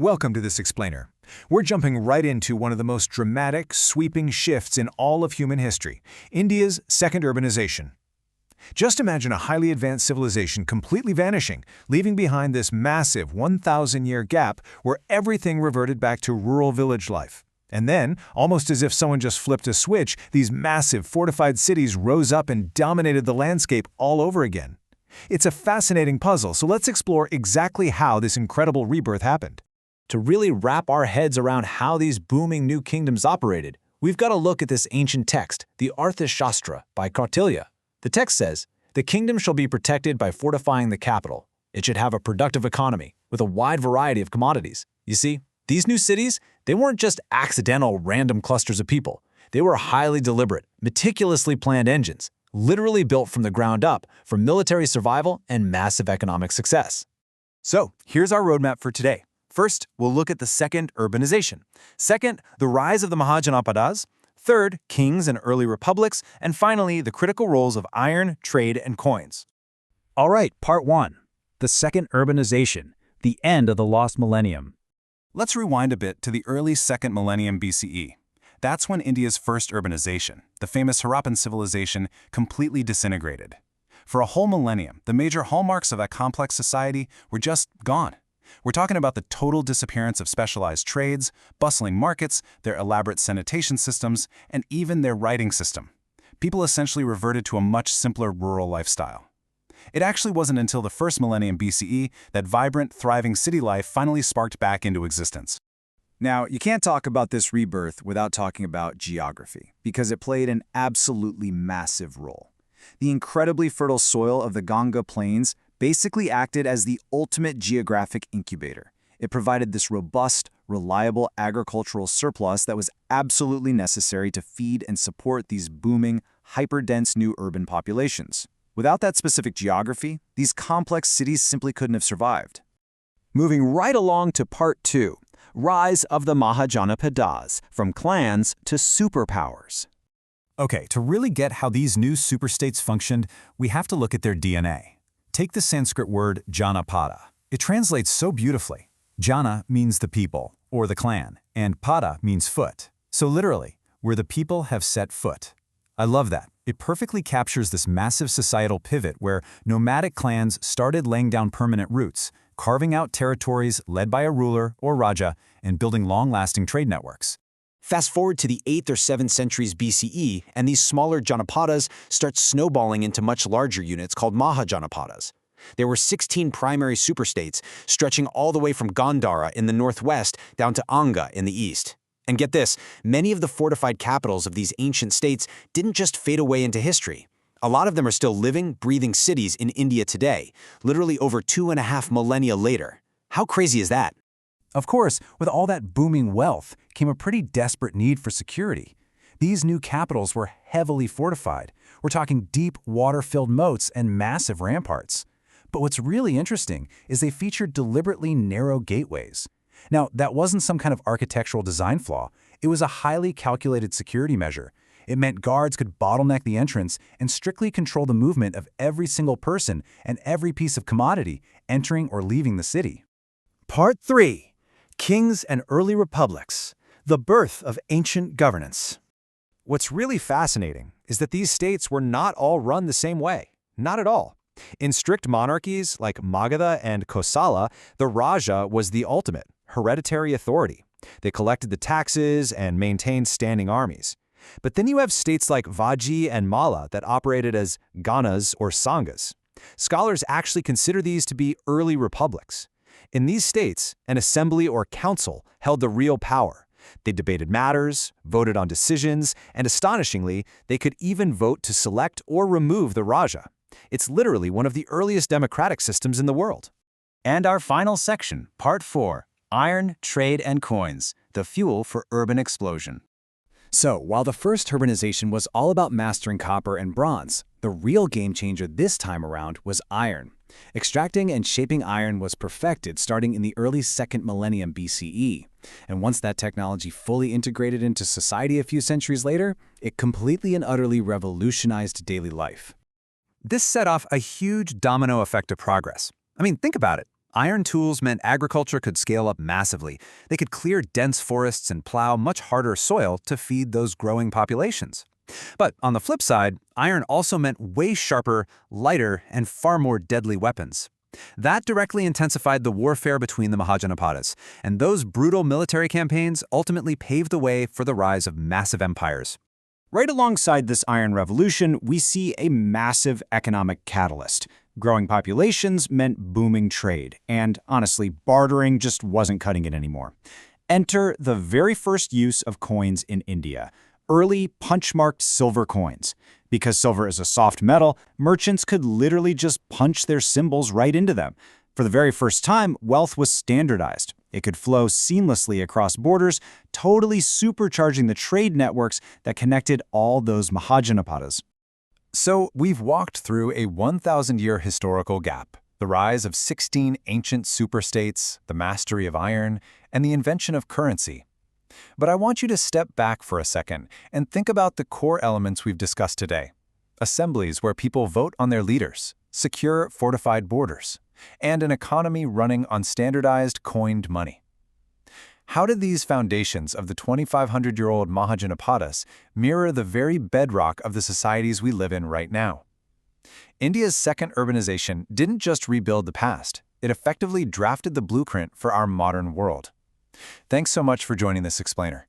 Welcome to this explainer. We're jumping right into one of the most dramatic, sweeping shifts in all of human history, India's second urbanization. Just imagine a highly advanced civilization completely vanishing, leaving behind this massive 1,000-year gap where everything reverted back to rural village life. And then, almost as if someone just flipped a switch, these massive fortified cities rose up and dominated the landscape all over again. It's a fascinating puzzle, so let's explore exactly how this incredible rebirth happened. To really wrap our heads around how these booming new kingdoms operated, we've got to look at this ancient text, the Arthashastra by Kautilya. The text says, "The kingdom shall be protected by fortifying the capital. It should have a productive economy, with a wide variety of commodities." You see, these new cities, they weren't just accidental random clusters of people. They were highly deliberate, meticulously planned engines, literally built from the ground up for military survival and massive economic success. So, here's our roadmap for today. First, we'll look at the second, urbanization. Second, the rise of the Mahajanapadas. Third, kings and early republics. And finally, the critical roles of iron, trade, and coins. All right, part 1. The second urbanization, the end of the lost millennium. Let's rewind a bit to the early second millennium BCE. That's when India's first urbanization, the famous Harappan civilization, completely disintegrated. For a whole millennium, the major hallmarks of that complex society were just gone. We're talking about the total disappearance of specialized trades, bustling markets, their elaborate sanitation systems, and even their writing system. People essentially reverted to a much simpler rural lifestyle. It actually wasn't until the first millennium BCE that vibrant, thriving city life finally sparked back into existence. Now, you can't talk about this rebirth without talking about geography, because it played an absolutely massive role. The incredibly fertile soil of the Ganga Plains basically acted as the ultimate geographic incubator. It provided this robust, reliable agricultural surplus that was absolutely necessary to feed and support these booming, hyper-dense new urban populations. Without that specific geography, these complex cities simply couldn't have survived. Moving right along to part 2, rise of the Mahajanapadas, from clans to superpowers. Okay, to really get how these new superstates functioned, we have to look at their DNA. Take the Sanskrit word Janapada. It translates so beautifully. Jana means the people, or the clan, and pada means foot. So literally, where the people have set foot. I love that. It perfectly captures this massive societal pivot where nomadic clans started laying down permanent roots, carving out territories led by a ruler or raja, and building long-lasting trade networks. Fast forward to the 8th or 7th centuries BCE, and these smaller Janapadas start snowballing into much larger units called Mahajanapadas. There were 16 primary superstates, stretching all the way from Gandhara in the northwest down to Anga in the east. And get this, many of the fortified capitals of these ancient states didn't just fade away into history. A lot of them are still living, breathing cities in India today, literally over 2.5 millennia later. How crazy is that? Of course, with all that booming wealth came a pretty desperate need for security. These new capitals were heavily fortified. We're talking deep, water-filled moats and massive ramparts. But what's really interesting is they featured deliberately narrow gateways. Now, that wasn't some kind of architectural design flaw. It was a highly calculated security measure. It meant guards could bottleneck the entrance and strictly control the movement of every single person and every piece of commodity entering or leaving the city. Part 3. Kings and Early Republics, the birth of ancient governance. What's really fascinating is that these states were not all run the same way. Not at all. In strict monarchies like Magadha and Kosala, the Raja was the ultimate, hereditary authority. They collected the taxes and maintained standing armies. But then you have states like Vaji and Malla that operated as Ganas or Sanghas. Scholars actually consider these to be early republics. In these states, an assembly or council held the real power. They debated matters, voted on decisions, and astonishingly, they could even vote to select or remove the Raja. It's literally one of the earliest democratic systems in the world. And our final section, part 4, iron, trade, and coins, the fuel for urban explosion. So, while the first urbanization was all about mastering copper and bronze, the real game changer this time around was iron. Extracting and shaping iron was perfected starting in the early second millennium BCE. And once that technology fully integrated into society a few centuries later, it completely and utterly revolutionized daily life. This set off a huge domino effect of progress. I mean, think about it. Iron tools meant agriculture could scale up massively. They could clear dense forests and plow much harder soil to feed those growing populations. But on the flip side, iron also meant way sharper, lighter, and far more deadly weapons. That directly intensified the warfare between the Mahajanapadas, and those brutal military campaigns ultimately paved the way for the rise of massive empires. Right alongside this Iron Revolution, we see a massive economic catalyst. Growing populations meant booming trade, and honestly, bartering just wasn't cutting it anymore. Enter the very first use of coins in India, early punch-marked silver coins. Because silver is a soft metal, merchants could literally just punch their symbols right into them. For the very first time, wealth was standardized. It could flow seamlessly across borders, totally supercharging the trade networks that connected all those Mahajanapadas. So we've walked through a 1,000-year historical gap, the rise of 16 ancient superstates, the mastery of iron, and the invention of currency. But I want you to step back for a second and think about the core elements we've discussed today. Assemblies where people vote on their leaders, secure fortified borders, and an economy running on standardized coined money. How did these foundations of the 2,500-year-old Mahajanapadas mirror the very bedrock of the societies we live in right now? India's second urbanization didn't just rebuild the past, it effectively drafted the blueprint for our modern world. Thanks so much for joining this explainer.